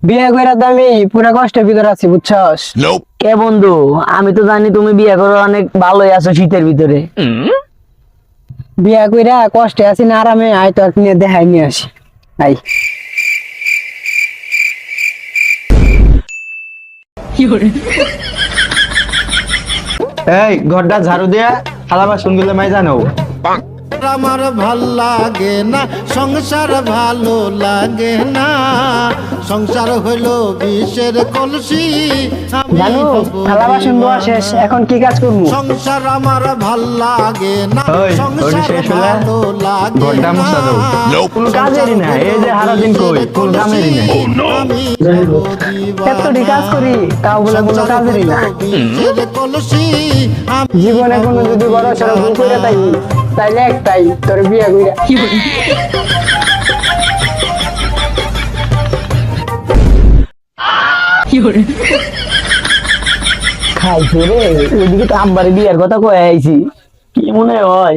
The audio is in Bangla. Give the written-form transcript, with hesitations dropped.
বিয়ে করে তো আমি পুরা কষ্টের ভিতরে আছি, বুঝছস? কে বন্ধু, আমি তো জানি তুমি বিয়ে করে অনেক ভালোই আছো শীতের ভিতরে। বিয়ে কইরা কষ্টে আছি না আরামে, আয় তো নিয়ে দেখাই নিয়ে আসি। আই এই ঘরটা ঝাড়ু দিয়া থালা বাসন গুলো মাই জানো। আমার ভাল লাগে না সংসার, ভালো লাগে না সংসার হইল বিষের কলসি। জানো থালা বাসন ধোয়া শেষ, এখন কি কাজ করবো? সংসার আমার ভাল লাগে না, ওই, সংসার ওটা শেষ হলে ভালো লাগে ঘরটা না। মুছা দাও। কোনো কাজেরই না, এই যে সারাদিন কই কোন কামেরই না। আমি এতটি কাজ করি তাও বলে কোনো কাজেরই না। বিষের কলসি। জীবনে কোনো যদি বড় সড়ো ভুল করে তাইলে একটাই, তোর বিয়ে কইরা খাইছে রে, ওইদিকে তো আমবারে বিয়ের কথা কয়ে আইছি, কি মনে হয়?